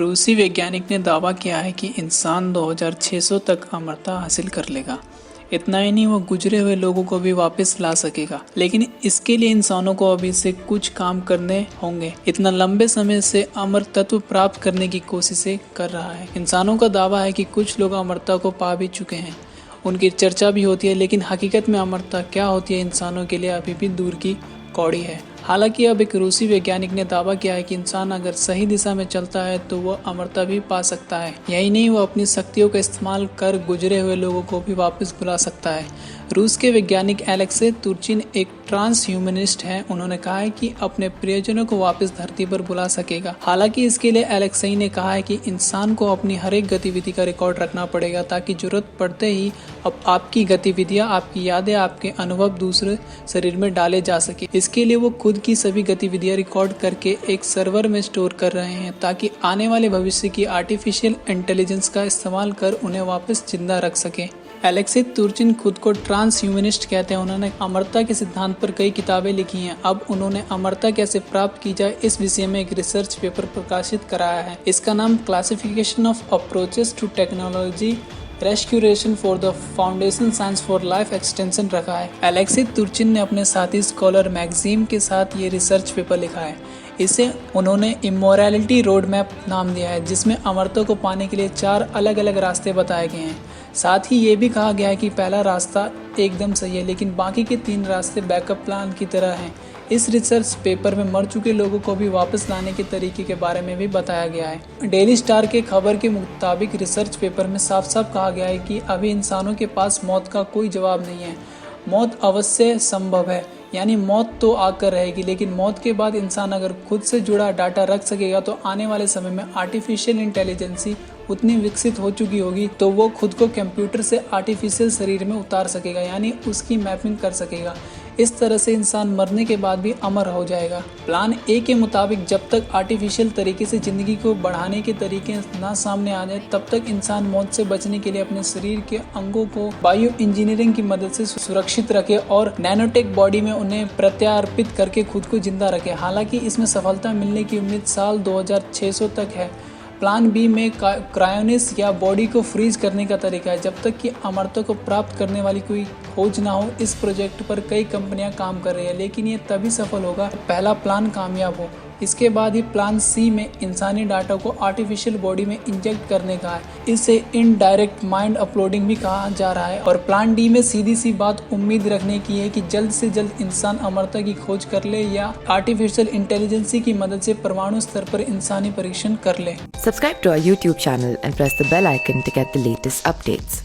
रूसी वैज्ञानिक ने दावा किया है कि इंसान 2600 तक अमरता हासिल कर लेगा। इतना ही नहीं, वो गुजरे हुए लोगों को भी वापस ला सकेगा, लेकिन इसके लिए इंसानों को अभी से कुछ काम करने होंगे। इतना लंबे समय से अमर तत्व प्राप्त करने की कोशिशें कर रहा है। इंसानों का दावा है कि कुछ लोग अमरता को पा भी चुके हैं, उनकी चर्चा भी होती है, लेकिन हकीकत में अमरता क्या होती है इंसानों के लिए अभी भी दूर की कौड़ी है। हालांकि अब एक रूसी वैज्ञानिक ने दावा किया है कि इंसान अगर सही दिशा में चलता है तो वह अमरता भी पा सकता है। यही नहीं, वो अपनी शक्तियों का इस्तेमाल कर गुजरे हुए लोगों को भी वापस बुला सकता है। रूस के वैज्ञानिक एलेक्सी तुर्चिन एक ट्रांस ह्यूमनिस्ट हैं। उन्होंने कहा है कि अपने प्रियजनों को वापस धरती पर बुला सकेगा। हालांकि इसके लिए एलेक्सी ने कहा है कि इंसान को अपनी हर एक गतिविधि का रिकॉर्ड रखना पड़ेगा, ताकि जरूरत पड़ते ही अब आपकी गतिविधियां, आपकी यादें, आपके अनुभव दूसरे शरीर में डाले जा सके। इसके लिए वो खुद की सभी गतिविधियां रिकॉर्ड करके एक सर्वर में स्टोर कर रहे हैं, ताकि आने वाले भविष्य की आर्टिफिशियल इंटेलिजेंस का इस्तेमाल कर उन्हें वापस जिंदा रख सके। एलेक्सी तुर्चिन खुद को ट्रांस ह्यूमनिस्ट कहते हैं। उन्होंने अमरता के सिद्धांत पर कई किताबें लिखी हैं। अब उन्होंने अमरता कैसे प्राप्त की जाए इस विषय में एक रिसर्च पेपर प्रकाशित कराया है। इसका नाम classification of approaches to technology resurrection for the foundation science for life extension रखा है। एलेक्सी तुर्चिन ने अपने साथी स्कॉलर मैगजीम के साथ ये रिसर्च पेपर लिखा है। इसे उन्होंने इमोरलिटी रोड मैप नाम दिया है, जिसमें अमरता को पाने के लिए 4 अलग अलग रास्ते बताए गए हैं। साथ ही ये भी कहा गया है कि पहला रास्ता एकदम सही है, लेकिन बाकी के 3 रास्ते बैकअप प्लान की तरह हैं। इस रिसर्च पेपर में मर चुके लोगों को भी वापस लाने के तरीके के बारे में भी बताया गया है। डेली स्टार के खबर के मुताबिक रिसर्च पेपर में साफ साफ कहा गया है कि अभी इंसानों के पास मौत का कोई जवाब नहीं है। मौत अवश्य संभव है, यानी मौत तो आकर रहेगी, लेकिन मौत के बाद इंसान अगर खुद से जुड़ा डाटा रख सकेगा तो आने वाले समय में आर्टिफिशियल इंटेलिजेंसी उतनी विकसित हो चुकी होगी तो वो खुद को कंप्यूटर से आर्टिफिशियल शरीर में उतार सकेगा, यानी उसकी मैपिंग कर सकेगा। इस तरह से इंसान मरने के बाद भी अमर हो जाएगा। प्लान ए के मुताबिक जब तक आर्टिफिशियल तरीके से जिंदगी को बढ़ाने के तरीके ना सामने आ जाए, तब तक इंसान मौत से बचने के लिए अपने शरीर के अंगों को बायो इंजीनियरिंग की मदद से सुरक्षित रखे और नैनोटेक बॉडी में उन्हें प्रत्यार्पित करके खुद को जिंदा रखे। हालांकि इसमें सफलता मिलने की उम्मीद साल 2600 तक है। प्लान बी में क्रायोनिस या बॉडी को फ्रीज करने का तरीका है। जब तक कि अमरता को प्राप्त करने वाली कोई खोज ना हो, इस प्रोजेक्ट पर कई कंपनियां काम कर रही है, लेकिन ये तभी सफल होगा पहला प्लान कामयाब हो। इसके बाद ही प्लान सी में इंसानी डाटा को आर्टिफिशियल बॉडी में इंजेक्ट करने का है। इसे इनडायरेक्ट माइंड अपलोडिंग भी कहा जा रहा है। और प्लान डी में सीधी सी बात उम्मीद रखने की है कि जल्द से जल्द इंसान अमरता की खोज कर ले या आर्टिफिशियल इंटेलिजेंसी की मदद से परमाणु स्तर पर इंसानी परीक्षण कर ले। Subscribe to our YouTube channel and press the bell icon to get the latest updates.